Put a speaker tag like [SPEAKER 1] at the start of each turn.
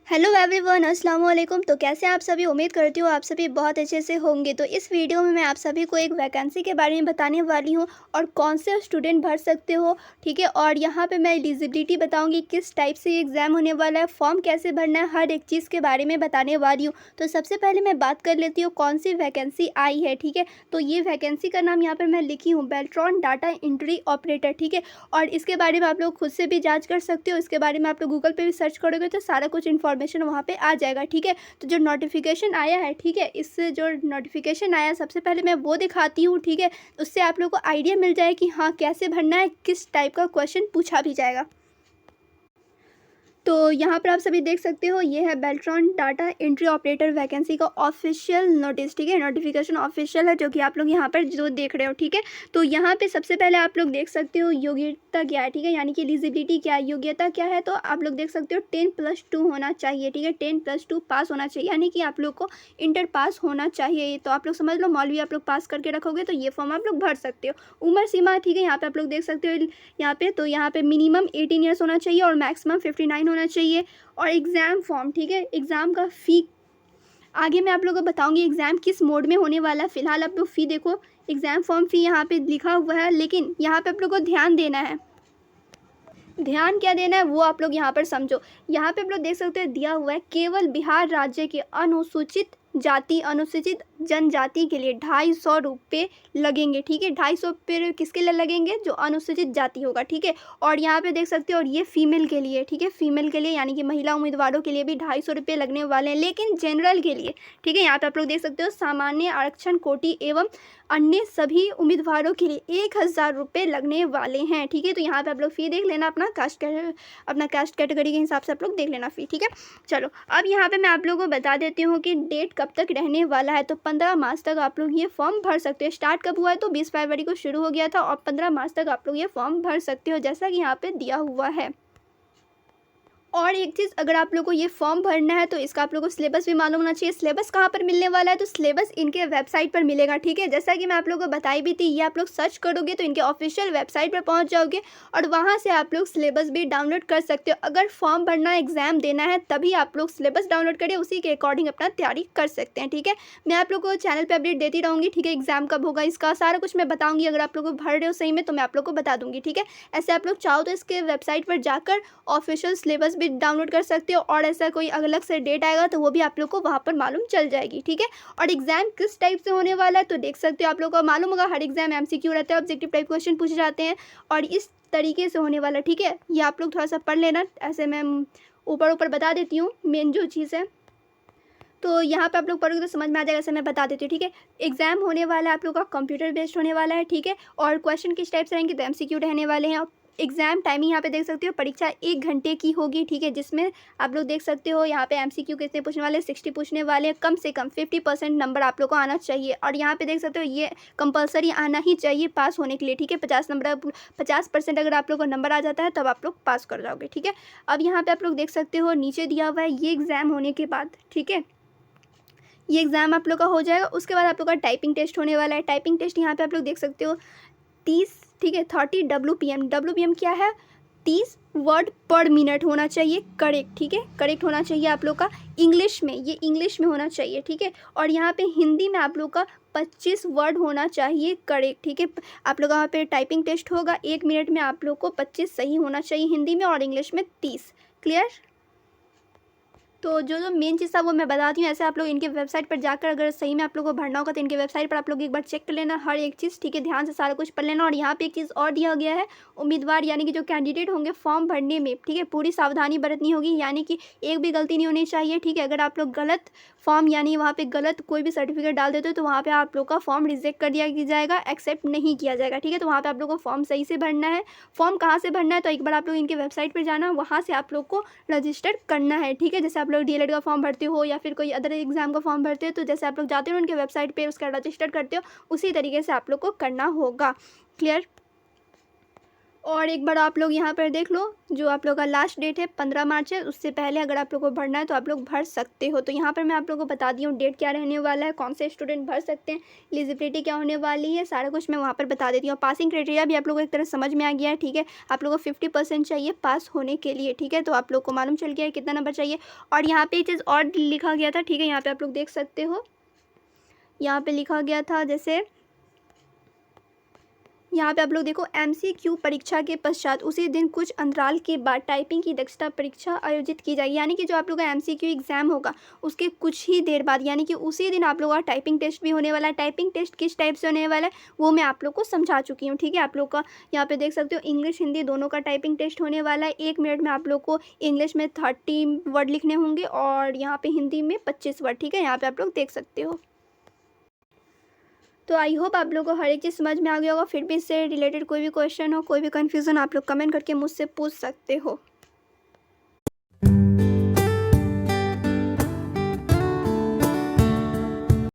[SPEAKER 1] Hello everyone, अस्सलाम वालेकुम। तो कैसे आप सभी? उम्मीद करती हूँ आप सभी बहुत अच्छे से होंगे। तो इस वीडियो में मैं आप सभी को एक वैकेंसी के बारे में बताने वाली हूँ और कौन से स्टूडेंट भर सकते हो, ठीक है। और यहाँ पे मैं एलिजिबिलिटी बताऊँगी, किस टाइप से एग्ज़ाम होने वाला है, फॉर्म कैसे भरना है, हर एक चीज़ के बारे में बताने वाली हूँ। तो सबसे पहले मैं बात कर लेती हूँ कौन सी वैकेंसी आई है, ठीक है। तो ये वैकेंसी का नाम यहाँ पर मैं लिखी हूँ, बेल्ट्रॉन डाटा एंट्री ऑपरेटर, ठीक है। और इसके बारे में आप लोग खुद से भी जांच कर सकते हो। इसके बारे में आप लोग गूगल पे भी सर्च करोगे तो सारा कुछ इन्फॉर्मेशन वहाँ पे आ जाएगा, ठीक है। तो जो नोटिफिकेशन आया है, ठीक है, इससे जो नोटिफिकेशन आया सबसे पहले मैं वो दिखाती हूँ, ठीक है। उससे आप लोग को आइडिया मिल जाए कि हाँ कैसे भरना है, किस टाइप का क्वेश्चन पूछा भी जाएगा। तो यहाँ पर आप सभी देख सकते हो, ये है Beltron data entry operator vacancy का ऑफिशियल नोटिस, ठीक है। नोटिफिकेशन ऑफिशियल है, जो कि आप लोग यहाँ पर जो देख रहे हो, ठीक है। तो यहाँ पे सबसे पहले आप लोग देख सकते हो योग्यता क्या है, ठीक है, यानी कि एलिजिबिलिटी क्या है, योग्यता क्या है। तो आप लोग देख सकते हो 10+2 होना चाहिए, ठीक है। 10+2 पास होना चाहिए, यानी कि आप लोग को इंटर पास होना चाहिए। तो आप लोग समझ लो, मौलवी आप लोग पास करके रखोगे तो ये फॉर्म आप लोग भर सकते हो। उम्र सीमा, ठीक है, यहाँ पे आप लोग देख सकते हो, यहाँ पे तो यहाँ पे मिनिमम 18 ईयर्स होना चाहिए और मैक्सिमम 59 होना चाहिए। और एग्ज़ाम फॉर्म, ठीक है, एग्ज़ाम का फ़ी आगे मैं आप लोगों को बताऊंगी एग्ज़ाम किस मोड में होने वाला है। फ़िलहाल आप लोग फ़ी देखो, एग्ज़ाम फॉर्म फ़ी यहाँ पे लिखा हुआ है, लेकिन यहाँ पे आप लोग को ध्यान देना है। ध्यान क्या देना है वो आप लोग यहाँ पर समझो। यहाँ पे आप लोग देख सकते हो, दिया हुआ है केवल बिहार राज्य के अनुसूचित जाति अनुसूचित जनजाति के लिए 250 रुपये लगेंगे, ठीक है। 250 रुपये किसके लिए लगेंगे? जो अनुसूचित जाति होगा, ठीक है। और यहाँ पे देख सकते हो, और ये फीमेल के लिए, ठीक है, फीमेल के लिए यानी कि महिला उम्मीदवारों के लिए भी 250 रुपये लगने वाले हैं, लेकिन जनरल के लिए, ठीक है, यहाँ पे आप लोग देख सकते हो, सामान्य आरक्षण कोटि एवं अन्य सभी उम्मीदवारों के लिए 1000 रुपये लगने वाले हैं, ठीक है। तो यहाँ पे आप लोग फ़ी देख लेना, अपना कास्ट कैटेगरी के हिसाब से आप लोग देख लेना फ़ी, ठीक है। चलो, अब यहाँ पे मैं आप लोगों को बता देती हूँ कि डेट कब तक रहने वाला है। तो 15 मार्च तक आप लोग ये फॉर्म भर सकते हो। स्टार्ट कब हुआ है? तो 20 फरवरी को शुरू हो गया था और 15 मार्च तक आप लोग ये फॉर्म भर सकते हो, जैसा कि यहाँ पे दिया हुआ है। और एक चीज़, अगर आप लोग को ये फॉर्म भरना है तो इसका आप लोग को सिलेबस भी मालूम होना चाहिए। सिलेबस कहाँ पर मिलने वाला है? तो सिलेबस इनके वेबसाइट पर मिलेगा, ठीक है। जैसा कि मैं आप लोगों को बताई भी थी, ये आप लोग सर्च करोगे तो इनके ऑफिशियल वेबसाइट पर पहुंच जाओगे और वहां से आप लोग सिलेबस भी डाउनलोड कर सकते हो। अगर फॉर्म भरना है, एग्जाम देना है, तभी आप लोग सिलेबस डाउनलोड करें, उसी के अकॉर्डिंग अपना तैयारी कर सकते हैं, ठीक है। मैं आप लोग को चैनल पर अपडेट देती रहूँगी, ठीक है। एग्जाम कब होगा इसका सारा कुछ मैं बताऊँगी। अगर आप लोग भर रहे हो सही में तो मैं आप लोग को बता दूँगी, ठीक है। ऐसे आप लोग चाहो तो इसके वेबसाइट पर जाकर ऑफिशियल सिलेबस भी डाउनलोड कर सकते हो और ऐसा कोई अलग से डेट आएगा तो वो भी आप लोग को वहाँ पर मालूम चल जाएगी, ठीक है। और एग्जाम किस टाइप से होने वाला है तो देख सकते हो, आप लोग को मालूम होगा हर एग्जाम एमसीक्यू रहता है, ऑब्जेक्टिव टाइप क्वेश्चन पूछे जाते हैं और इस तरीके से होने वाला, ठीक है। ये आप लोग थोड़ा सा पढ़ लेना, ऐसे मैं ऊपर ऊपर बता देती हूँ मेन जो चीज़ है। तो यहाँ पे आप लोग पढ़ोगे तो समझ में आ जाएगा, ऐसे मैं बता देती हूँ, ठीक है। एग्जाम होने वाला है आप लोग का कंप्यूटर बेस्ड होने वाला है, ठीक है। और क्वेश्चन किस टाइप से रहेंगे? तो एमसीक्यू रहने वाले हैं। एग्जाम टाइमिंग यहाँ पे देख सकते हो, परीक्षा 1 घंटे की होगी, ठीक है, जिसमें आप लोग देख सकते हो यहाँ पे एमसीक्यू कितने पूछने वाले हैं? 60 पूछने वाले हैं। कम से कम 50% नंबर आप लोग को आना चाहिए और यहाँ पे देख सकते हो ये कंपलसरी आना ही चाहिए पास होने के लिए, ठीक है। 50% अगर आप लोग को नंबर आ जाता है तब आप लोग पास कर जाओगे, ठीक है। अब यहाँ पे आप लोग देख सकते हो, नीचे दिया हुआ है ये एग्ज़ाम होने के बाद, ठीक है, ये एग्ज़ाम आप लोग का हो जाएगा। उसके बाद आप लोग का टाइपिंग टेस्ट होने वाला है। टाइपिंग टेस्ट यहाँ पे आप लोग देख सकते हो 30, ठीक है, 30 WPM क्या है? 30 वर्ड पर मिनट होना चाहिए करेक्ट, ठीक है, करेक्ट होना चाहिए आप लोग का। इंग्लिश में, ये इंग्लिश में होना चाहिए, ठीक है। और यहाँ पे हिंदी में आप लोग का 25 वर्ड होना चाहिए करेक्ट, ठीक है। आप लोग वहाँ पे टाइपिंग टेस्ट होगा, 1 मिनट में आप लोग को 25 सही होना चाहिए हिंदी में और इंग्लिश में 30। क्लियर? तो जो जो मेन चीज़ था वो मैं बताती हूँ। ऐसे आप लोग इनके वेबसाइट पर जाकर अगर सही में आप लोग को भरना होगा तो इनके वेबसाइट पर आप लोग एक बार चेक कर लेना हर एक चीज़, ठीक है, ध्यान से सारा कुछ पढ़ लेना। और यहाँ पे एक चीज़ और दिया गया है, उम्मीदवार यानी कि जो कैंडिडेट होंगे फॉर्म भरने में, ठीक है, पूरी सावधानी बरतनी होगी, यानी कि एक भी गलती नहीं होनी चाहिए, ठीक है। अगर आप लोग गलत फॉर्म यानी वहाँ पे गलत कोई भी सर्टिफिकेट डाल देते हो तो वहाँ पे आप लोग का फॉर्म रिजेक्ट कर दिया जाएगा, एक्सेप्ट नहीं किया जाएगा, ठीक है। तो वहाँ पे आप लोग को फॉर्म सही से भरना है। फॉर्म कहाँ से भरना है? तो एक बार आप लोग इनके वेबसाइट पर जाना, वहाँ से आप लोग को रजिस्टर करना है, ठीक है। जैसे आप लोग डीएलएड का फॉर्म भरते हो या फिर कोई अदर एग्जाम का फॉर्म भरते हो तो जैसे आप लोग जाते हो उनके वेबसाइट पे उसका रजिस्टर करते हो, उसी तरीके से आप लोग को करना होगा। क्लियर? और एक बार आप लोग यहाँ पर देख लो, जो आप लोग का लास्ट डेट है 15 मार्च है, उससे पहले अगर आप लोग को भरना है तो आप लोग भर सकते हो। तो यहाँ पर मैं आप लोग को बता दी हूँ डेट क्या रहने वाला है, कौन से स्टूडेंट भर सकते हैं, एलिजिबिलिटी क्या होने वाली है, सारा कुछ मैं वहाँ पर बता देती हूँ। पासिंग क्राइटेरिया भी आप लोग को एक तरह समझ में आ गया है, ठीक है। आप लोग को 50% चाहिए पास होने के लिए, ठीक है। तो आप लोग को मालूम चल गया है कितना नंबर चाहिए। और यहाँ पर एक चीज़ और लिखा गया था, ठीक है, यहाँ पर आप लोग देख सकते हो, यहाँ पर लिखा गया था, जैसे यहाँ पे आप लोग देखो, MCQ परीक्षा के पश्चात उसी दिन कुछ अंतराल के बाद टाइपिंग की दक्षता परीक्षा आयोजित की जाएगी। यानी कि जो आप लोग का MCQ एग्ज़ाम होगा उसके कुछ ही देर बाद, यानी कि उसी दिन आप लोगों का टाइपिंग टेस्ट भी होने वाला है। टाइपिंग टेस्ट किस टाइप से होने वाला है वो मैं आप लोग को समझा चुकी हूँ, ठीक है। आप लोग का यहाँ पे देख सकते हो इंग्लिश हिंदी दोनों का टाइपिंग टेस्ट होने वाला है। 1 मिनट में आप लोग को इंग्लिश में 30 वर्ड लिखने होंगे और यहाँ पे हिंदी में 25 वर्ड, ठीक है। यहाँ पे आप लोग देख सकते हो। तो आई होप आप लोगों को हर एक चीज़ समझ में आ गया होगा। फिर भी इससे रिलेटेड कोई भी क्वेश्चन हो, कोई भी कन्फ्यूज़न, आप लोग कमेंट करके मुझसे पूछ सकते हो।